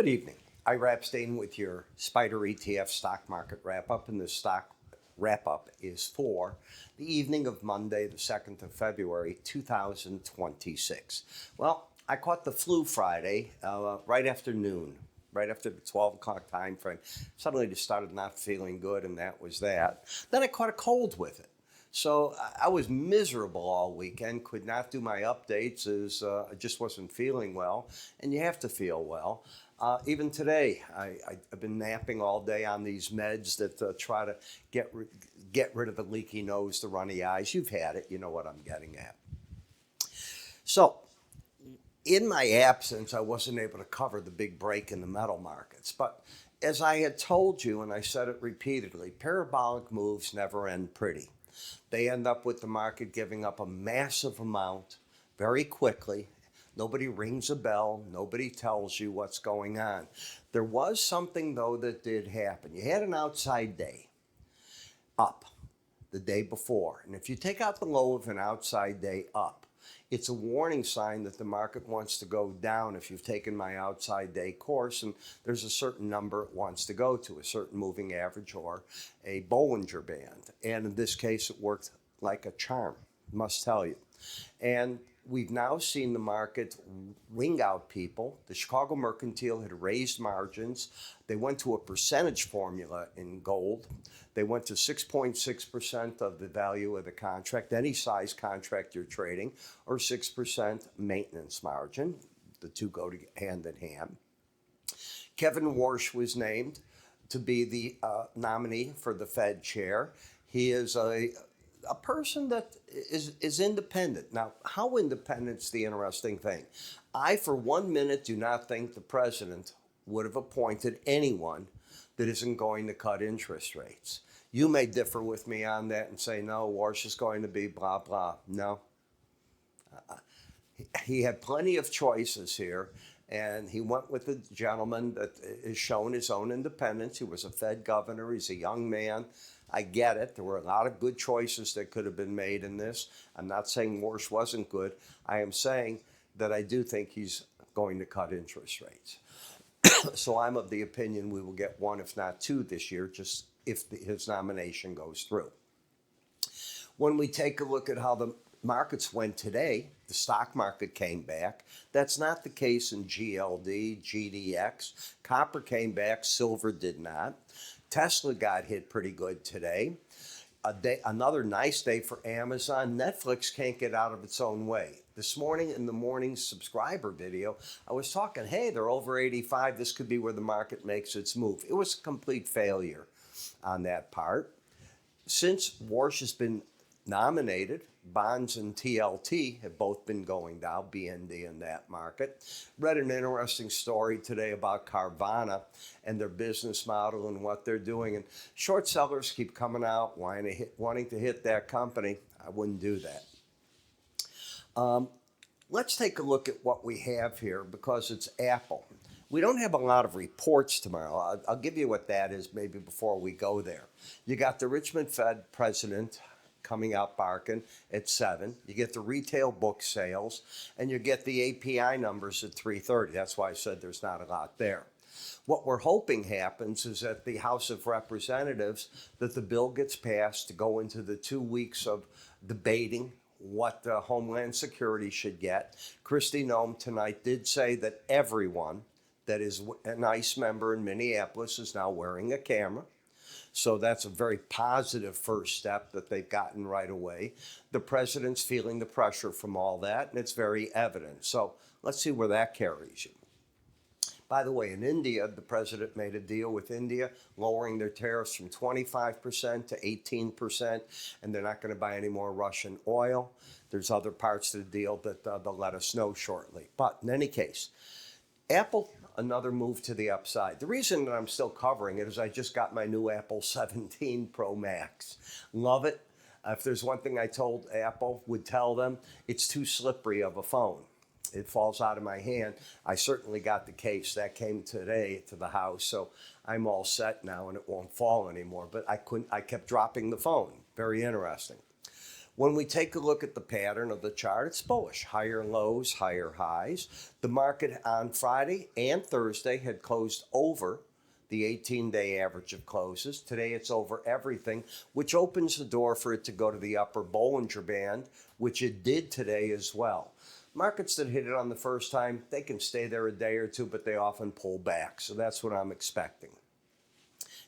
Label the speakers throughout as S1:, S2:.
S1: Good evening. Ira Epstein with your SPDR ETF stock market wrap-up, and this stock wrap-up is for the evening of Monday, the 2nd of February, 2026. Well, I caught the flu Friday right after noon, right after the 12 o'clock time frame. Suddenly just started not feeling good, and that was that. Then I caught a cold with it. So I was miserable all weekend, could not do my updates as I just wasn't feeling well, and you have to feel well. Even today, I've been napping all day on these meds that try to get rid of the leaky nose, the runny eyes. You've had it, you know what I'm getting at. So in my absence, I wasn't able to cover the big break in the metal markets, but as I had told you, and I said it repeatedly, parabolic moves never end pretty. They end up with the market giving up a massive amount very quickly. Nobody rings a bell. Nobody tells you what's going on. There was something, though, that did happen. You had an outside day up the day before. And if you take out the low of an outside day up, it's a warning sign that the market wants to go down if you've taken my outside day course, and there's a certain number it wants to go to, a certain moving average or a Bollinger Band. And in this case, it worked like a charm, must tell you. And we've now seen the market wing out people. The Chicago Mercantile had raised margins. They went to a percentage formula in gold. They went to 6.6% of the value of the contract, any size contract you're trading, or 6% maintenance margin. The two go hand in hand. Kevin Warsh was named to be the nominee for the Fed chair. He is a person that is independent. Now, how independent is the interesting thing. I, for 1 minute, do not think the president would have appointed anyone that isn't going to cut interest rates. You may differ with me on that and say, no, Warsh is going to be blah, blah. No. He had plenty of choices here, and he went with a gentleman that has shown his own independence. He was a Fed governor. He's a young man. I get it. There were a lot of good choices that could have been made in this. I'm not saying Warsh wasn't good. I am saying that I do think he's going to cut interest rates. So I'm of the opinion we will get one, if not two, this year, just if his nomination goes through. When we take a look at how the markets went today, the stock market came back. That's not the case in GLD, GDX. Copper came back, silver did not. Tesla got hit pretty good today. Another nice day for Amazon. Netflix can't get out of its own way. This morning in the morning subscriber video, I was talking, hey, they're over 85. This could be where the market makes its move. It was a complete failure on that part. Since Warsh has been nominated, bonds and TLT have both been going down, BND in that market. Read an interesting story today about Carvana and their business model and what they're doing. And short sellers keep coming out wanting to hit that company. I wouldn't do that. Let's take a look at what we have here because it's Apple. We don't have a lot of reports tomorrow. I'll give you what that is maybe before we go there. You got the Richmond Fed president coming out barking at 7. You get the retail book sales, and you get the API numbers at 3:30. That's why I said there's not a lot there. What we're hoping happens is at the House of Representatives that the bill gets passed to go into the 2 weeks of debating what the Homeland Security should get. Kristi Noem tonight did say that everyone that is an ICE member in Minneapolis is now wearing a camera. So that's a very positive first step that they've gotten right away. The president's feeling the pressure from all that, and it's very evident. So let's see where that carries you. By the way, in India, the president made a deal with India, lowering their tariffs from 25% to 18%, and they're not going to buy any more Russian oil. There's other parts of the deal that they'll let us know shortly. But in any case, Apple, another move to the upside. The reason that I'm still covering it is I just got my new Apple 17 Pro Max. Love it. If there's one thing I told Apple, would tell them, it's too slippery of a phone. It falls out of my hand. I certainly got the case. That came today to the house, so I'm all set now and it won't fall anymore. But I kept dropping the phone. Very interesting. When we take a look at the pattern of the chart, it's bullish. Higher lows, higher highs. The market on Friday and Thursday had closed over the 18-day average of closes. Today it's over everything, which opens the door for it to go to the upper Bollinger Band, which it did today as well. Markets that hit it on the first time, they can stay there a day or two, but they often pull back. So that's what I'm expecting.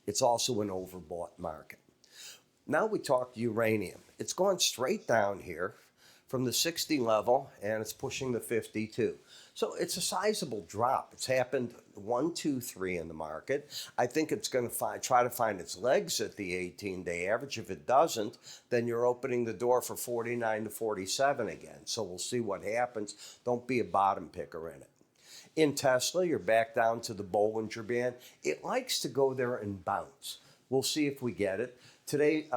S1: It's also an overbought market. Now we talk uranium. It's gone straight down here from the 60 level, and it's pushing the 52. So it's a sizable drop. It's happened 1, 2, 3 in the market. I think it's going to try to find its legs at the 18-day average. If it doesn't, then you're opening the door for 49 to 47 again. So we'll see what happens. Don't be a bottom picker in it. In Tesla, you're back down to the Bollinger Band. It likes to go there and bounce. We'll see if we get it. Today,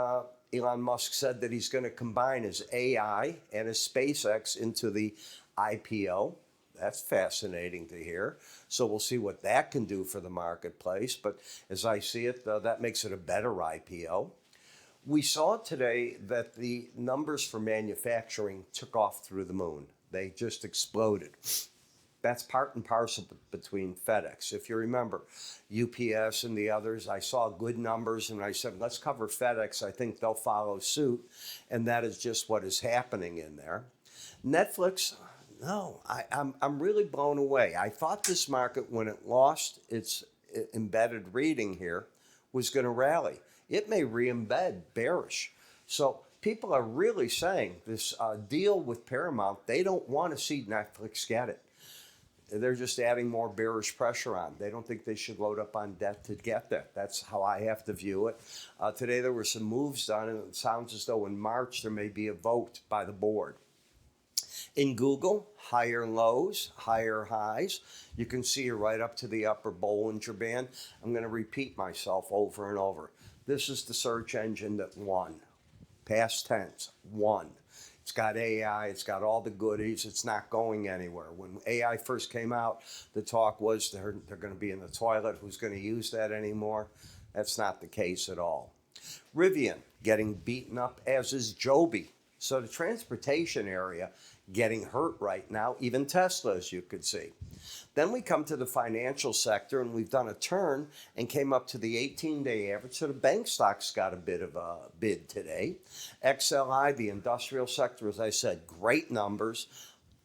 S1: Elon Musk said that he's going to combine his AI and his SpaceX into the IPO. That's fascinating to hear. So we'll see what that can do for the marketplace. But as I see it, that makes it a better IPO. We saw today that the numbers for manufacturing took off through the moon. They just exploded. That's part and parcel between FedEx. If you remember, UPS and the others, I saw good numbers and I said, let's cover FedEx. I think they'll follow suit. And that is just what is happening in there. Netflix, no, I'm really blown away. I thought this market, when it lost its embedded reading here, was going to rally. It may re-embed bearish. So people are really saying this deal with Paramount, they don't want to see Netflix get it. They're just adding more bearish pressure on. They don't think they should load up on debt to get there. That's how I have to view it. Today there were some moves done, and it sounds as though in March there may be a vote by the board. In Google, higher lows, higher highs. You can see you're right up to the upper Bollinger Band. I'm going to repeat myself over and over. This is the search engine that won. Past tense, won. It's got AI, it's got all the goodies, it's not going anywhere. When AI first came out, the talk was they're going to be in the toilet, who's going to use that anymore? That's not the case at all. Rivian getting beaten up, as is Joby. So the transportation area getting hurt right now, even Tesla, as you could see. Then we come to the financial sector, and we've done a turn and came up to the 18-day average. So the bank stocks got a bit of a bid today. XLI, the industrial sector, as I said, great numbers.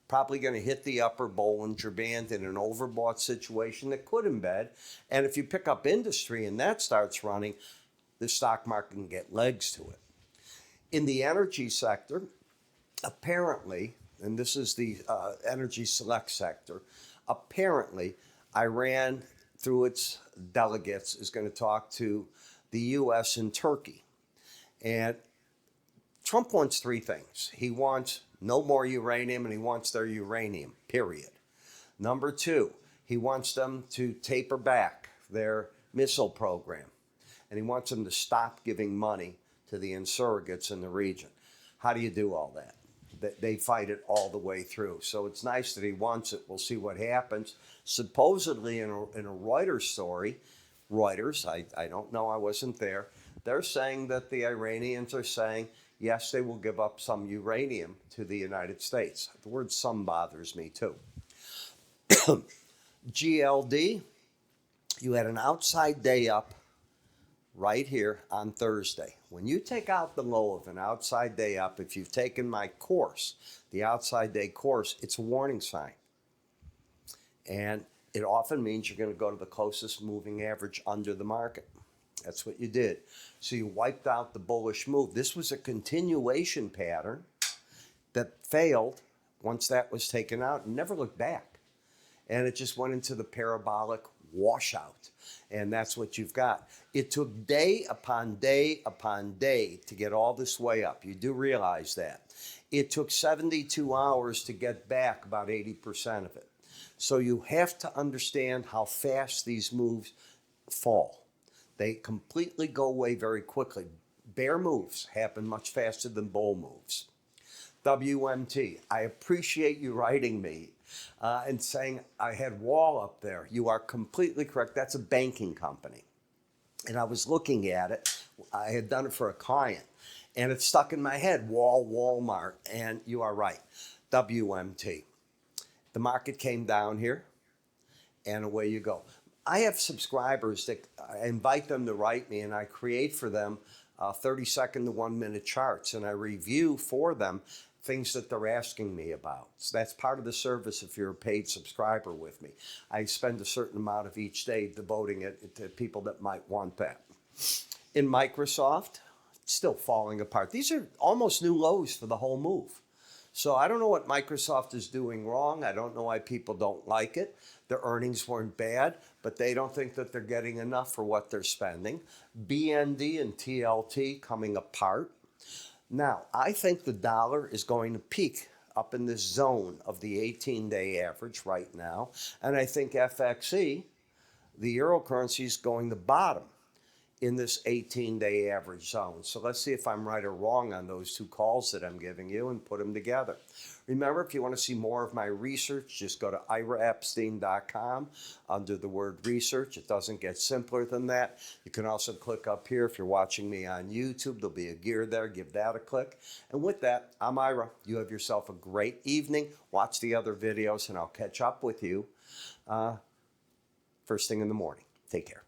S1: Probably going to hit the upper Bollinger Band in an overbought situation that could embed. And if you pick up industry and that starts running, the stock market can get legs to it. In the energy sector, apparently, and this is the energy select sector, apparently Iran, through its delegates, is going to talk to the U.S. and Turkey. And Trump wants three things. He wants no more uranium, and he wants their uranium, period. Number two, he wants them to taper back their missile program, and he wants them to stop giving money to the insurgents in the region. How do you do all that? They fight it all the way through. So it's nice that he wants it. We'll see what happens. Supposedly in a Reuters story, Reuters, I don't know, I wasn't there, they're saying that the Iranians are saying, yes, they will give up some uranium to the United States. The word some bothers me too. GLD, you had an outside day up right here on Thursday. When you take out the low of an outside day up, if you've taken my course, the outside day course, it's a warning sign. And it often means you're going to go to the closest moving average under the market. That's what you did. So you wiped out the bullish move. This was a continuation pattern that failed once that was taken out and never looked back. And it just went into the parabolic washout. And that's what you've got. It took day upon day upon day to get all this way up. You do realize that. It took 72 hours to get back about 80% of it. So you have to understand how fast these moves fall. They completely go away very quickly. Bear moves happen much faster than bull moves. WMT, I appreciate you writing me and saying I had wall up there. You are completely correct. That's a banking company. And I was looking at it. I had done it for a client. And it stuck in my head, Walmart, and you are right, WMT. The market came down here, and away you go. I have subscribers that I invite them to write me, and I create for them 30-second to 1-minute charts, and I review for them things that they're asking me about. So that's part of the service if you're a paid subscriber with me. I spend a certain amount of each day devoting it to people that might want that. In Microsoft, still falling apart. These are almost new lows for the whole move. So I don't know what Microsoft is doing wrong. I don't know why people don't like it. Their earnings weren't bad, but they don't think that they're getting enough for what they're spending. BND and TLT coming apart. Now, I think the dollar is going to peak up in this zone of the 18-day average right now. And I think FXE, the euro currency, is going to bottom in this 18-day average zone. So let's see if I'm right or wrong on those two calls that I'm giving you and put them together. Remember, if you want to see more of my research, just go to iraepstein.com under the word research. It doesn't get simpler than that. You can also click up here if you're watching me on YouTube. There'll be a gear there. Give that a click. And with that, I'm Ira. You have yourself a great evening. Watch the other videos, and I'll catch up with you first thing in the morning. Take care.